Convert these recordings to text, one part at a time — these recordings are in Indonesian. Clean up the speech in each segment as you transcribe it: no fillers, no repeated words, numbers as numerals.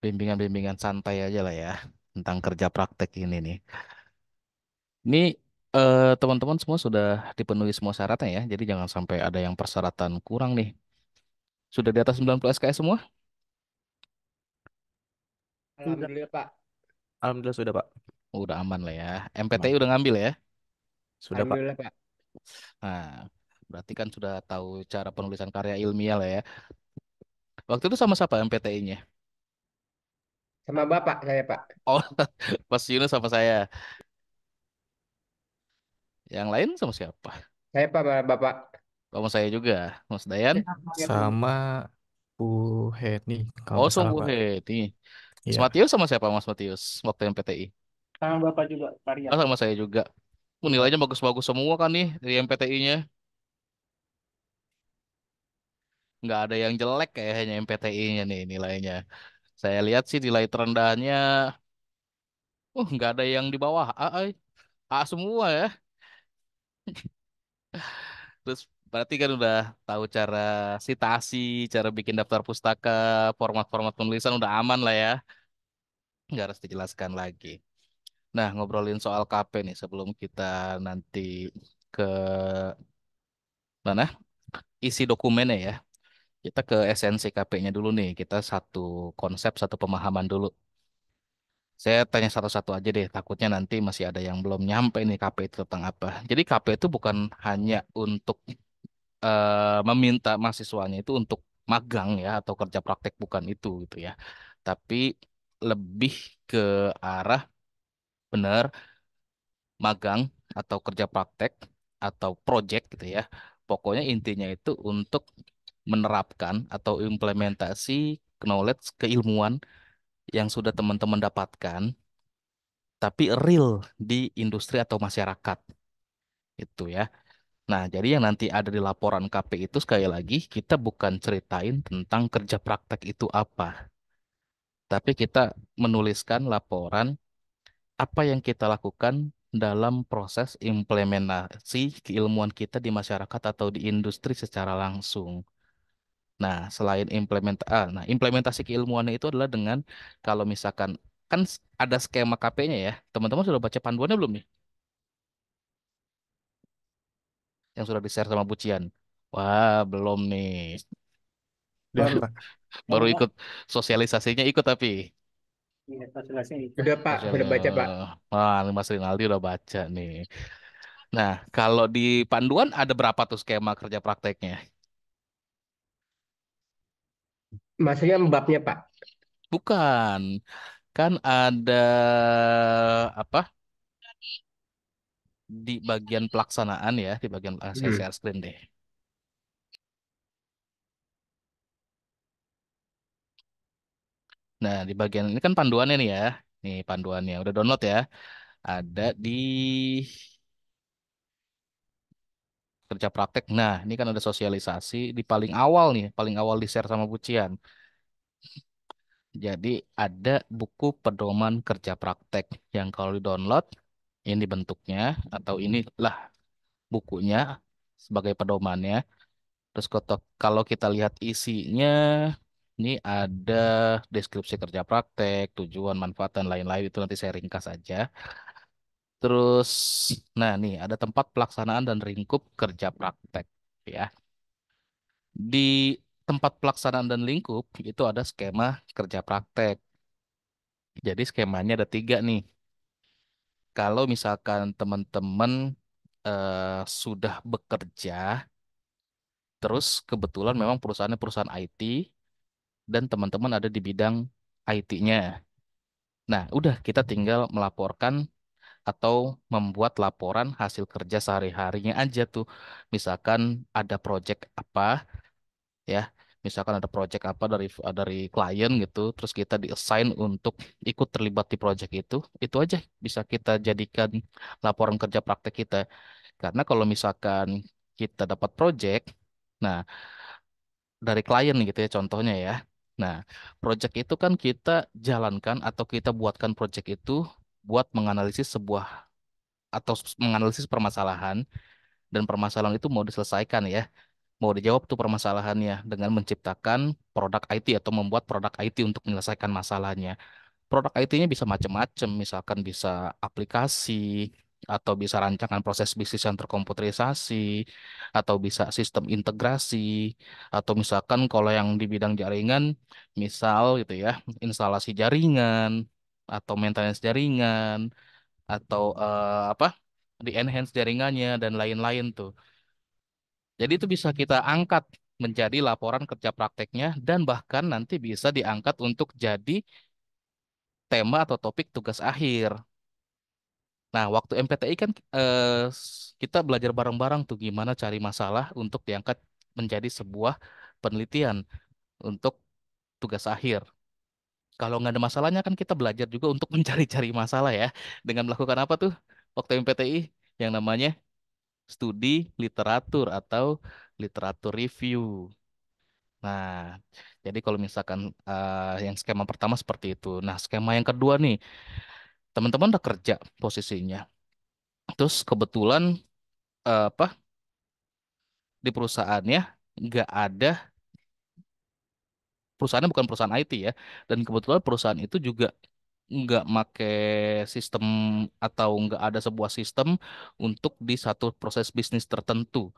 bimbingan-bimbingan santai aja lah ya tentang kerja praktek ini nih. Ini teman-teman semua sudah dipenuhi semua syaratnya ya. Jadi jangan sampai ada yang persyaratan kurang nih. Sudah di atas 90 SKS semua? Sudah. Alhamdulillah Pak. Alhamdulillah sudah, Pak. Udah aman lah ya. MPTI Aman. udah ngambil ya. Sudah, Pak. Alhamdulillah Pak. Nah, berarti kan sudah tahu cara penulisan karya ilmiah lah ya. Waktu itu sama siapa MPTI-nya? Sama Bapak saya Pak. Oh, Mas Yunus sama saya. Yang lain sama siapa? Saya Pak Bapak. Sama saya juga. Mas Dayan. Sama Bu Heni, kalau Oh, nggak salah, Sungguh Pak. Hedi. Mas Iya. Matius sama siapa Mas Matius waktu MPTI? Sama Bapak juga, Oh, Parian. sama saya juga. Iya. Nilainya bagus-bagus semua kan nih di MPTI-nya. Nggak ada yang jelek kayaknya MPTI-nya nih nilainya. Saya lihat sih nilai terendahnya, nggak ada yang di bawah A, ay. A semua ya. Terus berarti kan udah tahu cara sitasi, cara bikin daftar pustaka, format-format penulisan udah aman lah ya. Nggak harus dijelaskan lagi. Nah, ngobrolin soal KP nih sebelum kita nanti ke mana? Isi dokumennya ya. Kita ke esensi KP-nya dulu nih. Kita satu konsep, satu pemahaman dulu. Saya tanya satu-satu aja deh, takutnya nanti masih ada yang belum nyampe nih KP itu tentang apa. Jadi KP itu bukan hanya untuk meminta mahasiswanya itu untuk magang ya atau kerja praktek bukan itu gitu ya. Tapi lebih ke arah benar magang atau kerja praktek atau project gitu ya. Pokoknya intinya itu untuk menerapkan atau implementasi knowledge keilmuan yang sudah teman-teman dapatkan tapi real di industri atau masyarakat itu ya. Nah, jadi yang nanti ada di laporan KP itu sekali lagi kita bukan ceritain tentang kerja praktek itu apa, tapi kita menuliskan laporan apa yang kita lakukan dalam proses implementasi keilmuan kita di masyarakat atau di industri secara langsung. Nah, selain implementasi keilmuannya itu adalah dengan kalau misalkan kan ada skema KP-nya ya. Teman-teman sudah baca panduannya belum nih? Yang sudah di-share sama Bucian. Wah, belum nih. Udah, Baru. Pak. Baru Baru Pak. ikut sosialisasinya ikut tapi. Iya, fasilitasinya itu. Udah Pak, Sosial, udah baca Pak. wah, ini Mas Rinaldi udah baca nih. Nah, kalau di panduan ada berapa tuh skema kerja prakteknya? Maksudnya babnya Pak. Bukan, kan ada apa di bagian pelaksanaan ya, di bagian saya Hmm. share screen deh. Nah, di bagian ini kan panduannya nih ya. Nih panduannya udah download ya. Ada di kerja praktek. Nah, ini kan ada sosialisasi di paling awal nih, paling awal di share sama Bucian. Jadi ada buku pedoman kerja praktek yang kalau di-download ini bentuknya atau inilah bukunya sebagai pedomannya. Terus kalau kita lihat isinya, ini ada deskripsi kerja praktek, tujuan, manfaat, dan lain-lain. Itu nanti saya ringkas aja. Terus, nah nih ada tempat pelaksanaan dan ringkup kerja praktek. Ya, di tempat pelaksanaan dan lingkup itu ada skema kerja praktek. Jadi skemanya ada tiga nih. Kalau misalkan teman-teman sudah bekerja, terus kebetulan memang perusahaannya perusahaan IT dan teman-teman ada di bidang IT-nya. Nah, udah kita tinggal melaporkan atau membuat laporan hasil kerja sehari-harinya aja tuh. Misalkan ada project apa ya, misalkan ada project apa dari klien gitu, terus kita di-assign untuk ikut terlibat di project itu aja bisa kita jadikan laporan kerja praktek kita. Karena kalau misalkan kita dapat project, nah dari klien gitu ya contohnya ya. Nah, project itu kan kita jalankan atau kita buatkan project itu buat menganalisis sebuah atau menganalisis permasalahan dan permasalahan itu mau diselesaikan ya. mau dijawab tuh permasalahannya dengan menciptakan produk IT atau membuat produk IT untuk menyelesaikan masalahnya. Produk IT-nya bisa macam-macam, misalkan bisa aplikasi, atau bisa rancangan proses bisnis yang terkomputerisasi, atau bisa sistem integrasi, atau misalkan kalau yang di bidang jaringan, misal gitu ya, instalasi jaringan, atau maintenance jaringan, atau apa, di enhance jaringannya dan lain-lain tuh. Jadi itu bisa kita angkat menjadi laporan kerja prakteknya dan bahkan nanti bisa diangkat untuk jadi tema atau topik tugas akhir. Nah, waktu MPTI kan kita belajar bareng-barang tuh gimana cari masalah untuk diangkat menjadi sebuah penelitian untuk tugas akhir. Kalau nggak ada masalahnya kan kita belajar juga untuk mencari-cari masalah ya. Dengan melakukan apa tuh waktu MPTI? Yang namanya studi literatur atau literatur review. Nah, jadi kalau misalkan yang skema pertama seperti itu. Nah, skema yang kedua nih, teman-teman udah kerja posisinya. Terus kebetulan apa di perusahaannya nggak ada, perusahaannya bukan perusahaan IT ya, dan kebetulan perusahaan itu juga nggak make sistem atau nggak ada sebuah sistem untuk di satu proses bisnis tertentu.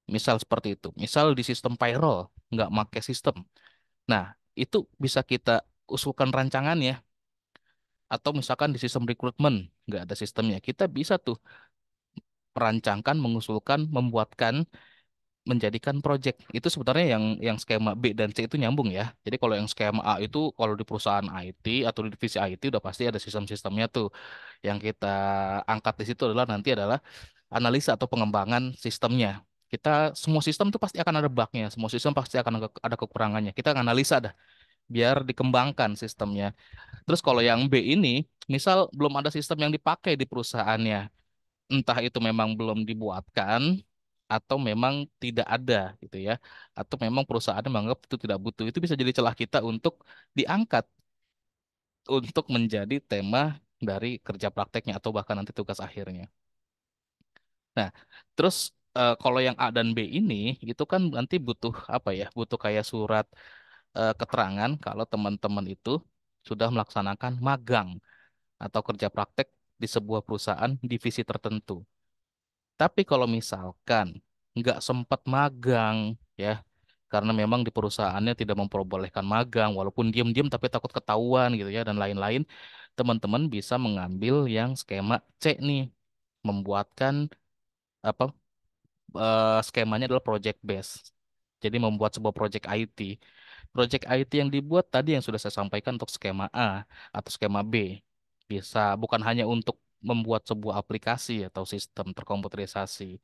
Misal seperti itu. Misal di sistem payroll nggak make sistem. Nah, itu bisa kita usulkan rancangannya. Atau misalkan di sistem rekrutmen nggak ada sistemnya. Kita bisa tuh merancangkan, mengusulkan, membuatkan, menjadikan project. Itu sebenarnya yang skema B dan C itu nyambung ya. Jadi kalau yang skema A itu kalau di perusahaan IT atau di divisi IT udah pasti ada sistem-sistemnya tuh. Yang kita angkat di situ adalah nanti adalah analisa atau pengembangan sistemnya. Kita semua sistem tuh pasti akan ada bugnya, semua sistem pasti akan ada kekurangannya. Kita analisa dah biar dikembangkan sistemnya. Terus kalau yang B ini, misal belum ada sistem yang dipakai di perusahaannya, entah itu memang belum dibuatkan atau memang tidak ada gitu ya, atau memang perusahaan menganggap itu tidak butuh, itu bisa jadi celah kita untuk diangkat untuk menjadi tema dari kerja prakteknya atau bahkan nanti tugas akhirnya. Nah, terus kalau yang A dan B ini itu kan nanti butuh apa ya, butuh kayak surat keterangan kalau teman-teman itu sudah melaksanakan magang atau kerja praktek di sebuah perusahaan divisi tertentu. Tapi kalau misalkan nggak sempat magang ya, karena memang di perusahaannya tidak memperbolehkan magang, walaupun diam-diam tapi takut ketahuan gitu ya dan lain-lain, teman-teman bisa mengambil yang skema C nih, membuatkan apa skemanya adalah project based. Jadi membuat sebuah project IT. Project IT yang dibuat tadi yang sudah saya sampaikan untuk skema A atau skema B. Bisa bukan hanya untuk membuat sebuah aplikasi atau sistem terkomputerisasi,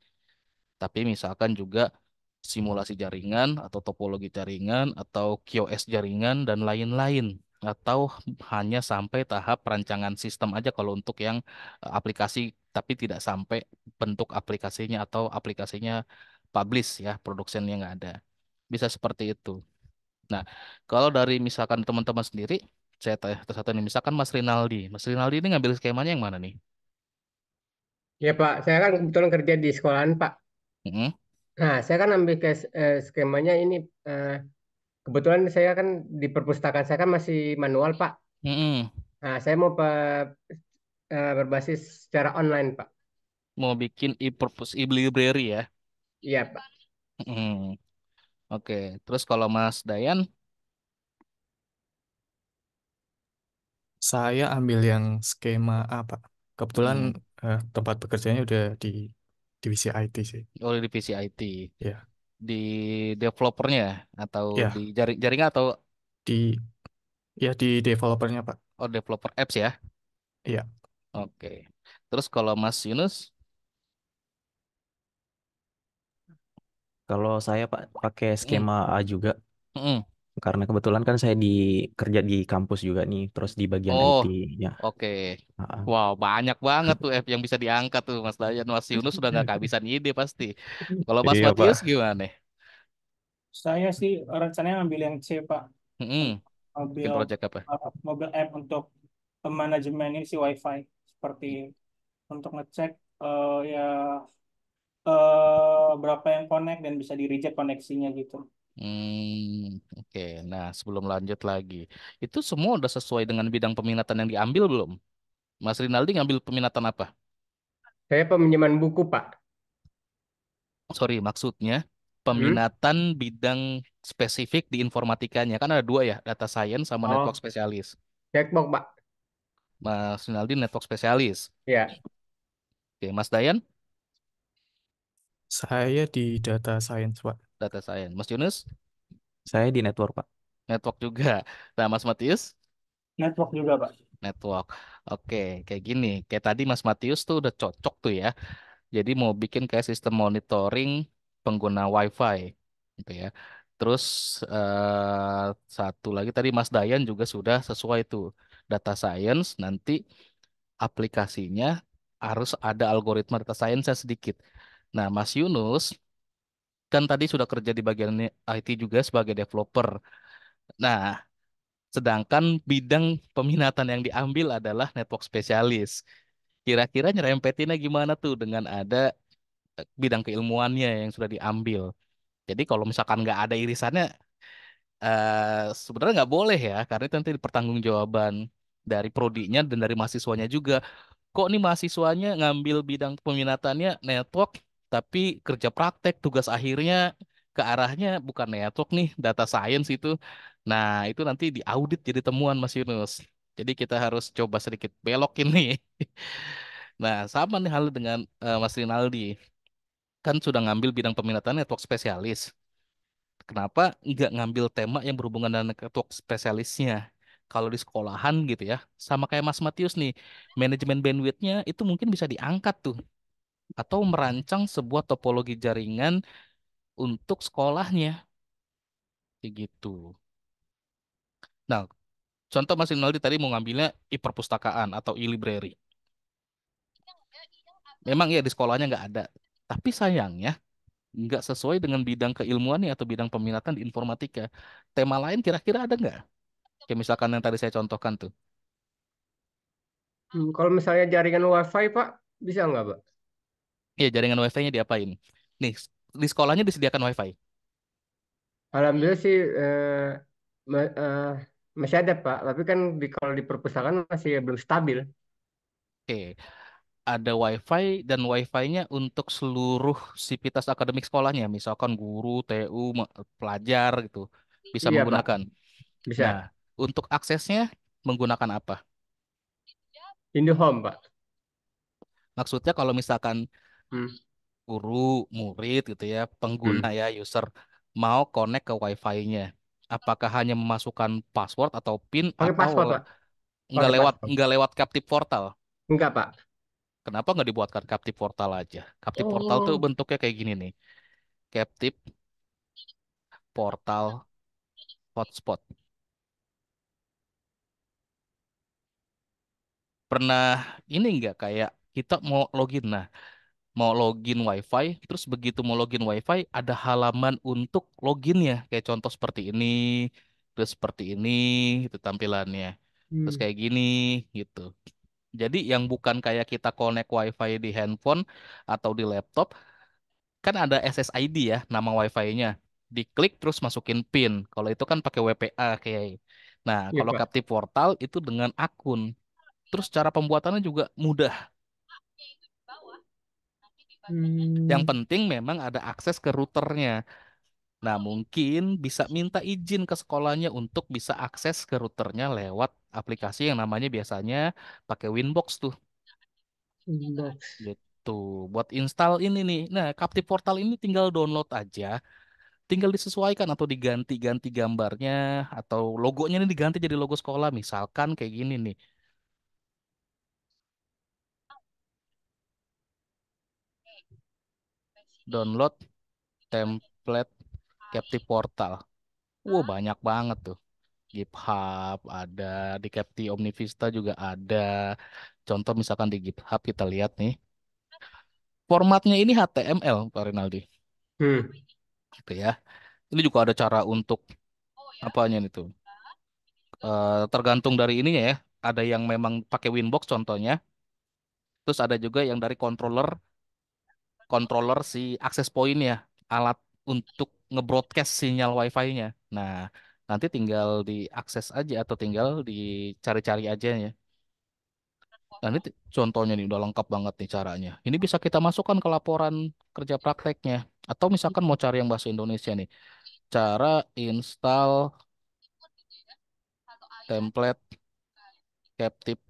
tapi misalkan juga simulasi jaringan atau topologi jaringan atau QoS jaringan dan lain-lain. Atau hanya sampai tahap perancangan sistem aja kalau untuk yang aplikasi, tapi tidak sampai bentuk aplikasinya atau aplikasinya publish ya, produksinya nggak ada. Bisa seperti itu. Nah, kalau dari misalkan teman-teman sendiri, saya tanya satu nih, misalkan Mas Rinaldi. Mas Rinaldi ini ngambil skemanya yang mana nih? Ya Pak, saya kan kebetulan kerja di sekolahan Pak. Mm-mm. Nah, saya kan ambil ke skemanya ini, eh, kebetulan saya kan di perpustakaan saya kan masih manual Pak. Mm-mm. Nah, saya mau berbasis secara online Pak. Mau bikin e-purpose e-library ya? Iya Pak. Mm. Oke, terus kalau Mas Dayan, Saya ambil yang skema A, Pak. Kebetulan mm, tempat bekerjanya udah di divisi IT sih. oleh divisi IT, Ya, di developernya atau di ya, jaringan atau di di developernya, Pak. oh, developer apps ya? Iya. Oke, terus kalau Mas Yunus, Kalau saya Pak pakai mm, skema A juga mm. karena kebetulan kan saya kerja di kampus juga nih, terus di bagian Oh, IT-nya. oke. Wow, banyak banget tuh app yang bisa diangkat tuh Mas Dayan. Mas Yunus sudah nggak kehabisan ide pasti. Kalau Mas Iya, Matius Pak. gimana? Saya sih rencananya ambil yang C, Pak. Mm, bikin Mobil project apa? mobil app untuk manajemen ini si WiFi seperti untuk ngecek ya berapa yang connect dan bisa di reject koneksinya gitu. Oke. Nah, sebelum lanjut lagi, itu semua udah sesuai dengan bidang peminatan yang diambil belum? Mas Rinaldi ngambil peminatan apa? Saya peminjaman buku, Pak. Sorry, maksudnya Hmm? peminatan bidang spesifik di informatikanya. Kan ada dua ya, data science sama network Oh, spesialis. checkbox, Pak. Mas Rinaldi network spesialis. Ya. Oke, Mas Dayan Saya di data science, Pak. data science. Mas Yunus Saya di network, Pak. network juga. Nah, Mas Matius Network juga, Pak. network. Oke, kayak gini. Kayak tadi Mas Matius tuh udah cocok tuh ya. Jadi mau bikin kayak sistem monitoring pengguna WiFi gitu ya. Terus satu lagi tadi Mas Dayan juga sudah sesuai tuh data science nanti aplikasinya harus ada algoritma data science sedikit. Nah, Mas Yunus kan tadi sudah kerja di bagian IT juga sebagai developer. Nah, sedangkan bidang peminatan yang diambil adalah network spesialis. Kira-kira nyerempetinnya gimana tuh dengan ada bidang keilmuannya yang sudah diambil. Jadi kalau misalkan nggak ada irisannya, sebenarnya nggak boleh ya, karena itu nanti pertanggungjawaban dari prodinya dan dari mahasiswanya juga. Kok nih mahasiswanya ngambil bidang peminatannya network, tapi kerja praktek tugas akhirnya ke arahnya bukan network nih, data science itu. Nah, itu nanti diaudit jadi temuan Mas Yunus. Jadi kita harus coba sedikit belokin nih. Nah, sama nih hal dengan Mas Rinaldi. Kan sudah ngambil bidang peminatan network spesialis. Kenapa nggak ngambil tema yang berhubungan dengan network spesialisnya? Kalau di sekolahan gitu ya, sama kayak Mas Matius nih, manajemen bandwidth-nya itu mungkin bisa diangkat tuh. Atau merancang sebuah topologi jaringan untuk sekolahnya. Kayak gitu. Nah, contoh Mas Rinaldi tadi mau ngambilnya e-perpustakaan atau e-library. Memang ya di sekolahnya nggak ada. Tapi sayangnya nggak sesuai dengan bidang keilmuannya atau bidang peminatan di informatika. Tema lain kira-kira ada nggak? Kayak misalkan yang tadi saya contohkan tuh. Kalau misalnya jaringan WiFi, Pak, bisa nggak, Pak? Iya, jaringan wifi-nya diapain? Nih, di sekolahnya disediakan wifi. Alhamdulillah sih ma- masih ada, Pak. Tapi kan kalau di perpustakaan masih belum stabil. Oke, ada wifi dan wifi-nya untuk seluruh sivitas akademik sekolahnya. Misalkan guru, TU, pelajar gitu. Bisa Iya, Pak. menggunakan. Bisa. Nah, untuk aksesnya menggunakan apa? IndoHome, Pak. Maksudnya kalau misalkan Hmm. guru, murid gitu ya, pengguna Hmm. ya, user mau connect ke wifi-nya. Apakah hanya memasukkan password atau PIN Pakai atau paspor, Pak. nggak Pakai lewat paspor. nggak lewat captive portal? Enggak, Pak. Kenapa nggak dibuatkan captive portal aja? Captive portal tuh Oh. bentuknya kayak gini nih. Captive portal hotspot. Pernah ini nggak kayak kita mau login, nah mau login WiFi, terus begitu mau login WiFi ada halaman untuk loginnya, kayak contoh seperti ini, terus seperti ini, itu tampilannya, terus Hmm. kayak gini, gitu. Jadi yang bukan kayak kita connect WiFi di handphone atau di laptop, kan ada SSID ya, nama WiFi-nya. Diklik terus masukin PIN. Kalau itu kan pakai WPA kayak. Nah, Iya, kalau Pak. Captive Portal itu dengan akun. Terus cara pembuatannya juga mudah. Yang Hmm. penting memang ada akses ke routernya. Nah, mungkin bisa minta izin ke sekolahnya untuk bisa akses ke routernya lewat aplikasi yang namanya biasanya pakai Winbox tuh. Inbox. Gitu. Buat install ini nih. Nah, Captive Portal ini tinggal download aja. Tinggal disesuaikan atau diganti-ganti gambarnya atau logonya ini diganti jadi logo sekolah misalkan kayak gini nih, download template Captive Portal. Banyak banget tuh. GitHub ada, di Captive Omnivista juga ada. Contoh misalkan di GitHub kita lihat nih, formatnya ini HTML Pak Rinaldi Hmm. gitu ya. Ini juga ada cara untuk apanya nih tuh. Tergantung dari ininya ya, ada yang memang pakai Winbox contohnya. Terus ada juga yang dari controller controller si access point ya, alat untuk nge-broadcast sinyal WiFi-nya. Nah, nanti tinggal diakses aja atau tinggal dicari-cari aja ya. Nah, ini contohnya nih udah lengkap banget nih caranya. Ini bisa kita masukkan ke laporan kerja prakteknya. Atau misalkan mau cari yang bahasa Indonesia nih. Cara install template captive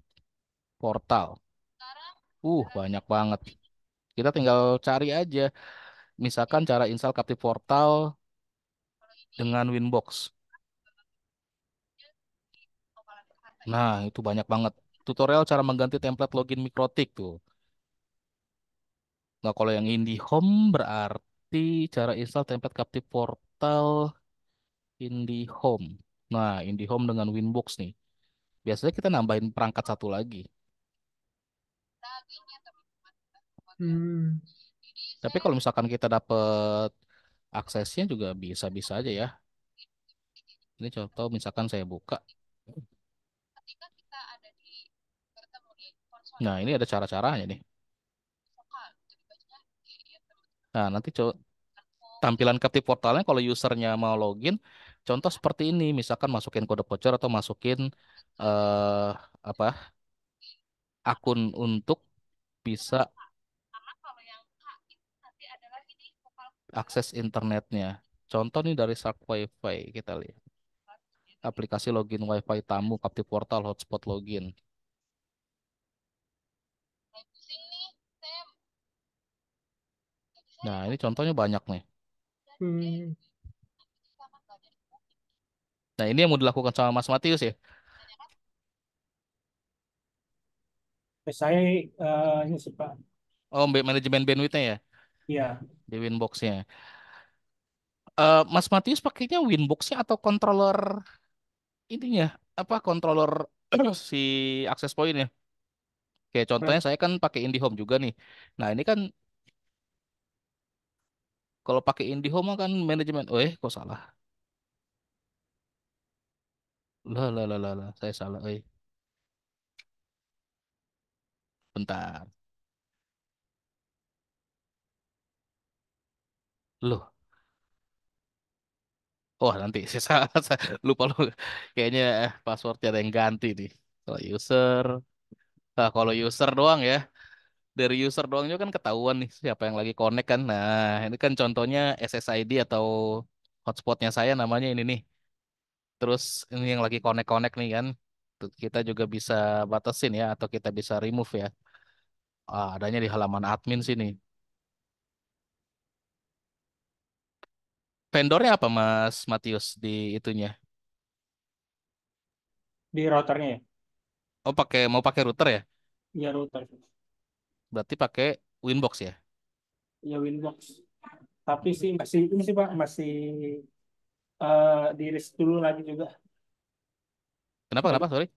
portal. Banyak banget. Kita tinggal cari aja. Misalkan cara install captive portal dengan Winbox. Nah, itu banyak banget. Tutorial cara mengganti template login Mikrotik tuh. Nah, kalau yang IndiHome berarti cara install template captive portal IndiHome. Nah, IndiHome dengan Winbox nih. Biasanya kita nambahin perangkat satu lagi. Hmm. Tapi kalau misalkan kita dapet aksesnya juga bisa-bisa aja ya. Ini contoh misalkan saya buka. Nah, ini ada cara-caranya nih. Nah, nanti tampilan Captive portalnya kalau usernya mau login, contoh seperti ini, misalkan masukin kode voucher atau masukin eh apa akun untuk bisa akses internetnya. Contoh nih dari Shark WiFi kita lihat. Aplikasi login WiFi tamu, Captive portal, hotspot login. Nah, ini contohnya banyak nih. Hmm. Nah, ini yang mau dilakukan sama Mas Matius ya. Saya ini sih Pak. Oh, manajemen bandwidth-nya ya Iya, di Winbox-nya. Mas Matius pakainya Winbox-nya atau controller ininya? Apa controller si access point ya? Kayak contohnya saya kan pakai IndiHome juga nih. Nah, ini kan kalau pakai IndiHome kan manajemen. Oh, kok salah? Lah, lah, lah, lah, lah. Saya salah. Bentar. Loh. Oh, nanti saya salah. Saya lupa lu. Kayaknya passwordnya ada yang ganti nih. Kalau user. Nah, kalau user doang ya. Dari user doangnya kan ketahuan nih siapa yang lagi connect kan. Nah, ini kan contohnya SSID atau hotspotnya saya namanya ini nih. Terus ini yang lagi connect-connect nih kan. Kita juga bisa batasin ya atau kita bisa remove ya. Adanya di halaman admin sini. Vendornya apa Mas Matius di itunya? di routernya ya. Oh, mau pakai router ya? Iya router. Berarti pakai Winbox ya? Ya Winbox. Tapi sih masih ini sih Pak, masih di risk dulu lagi juga. Kenapa Dari kenapa sorry?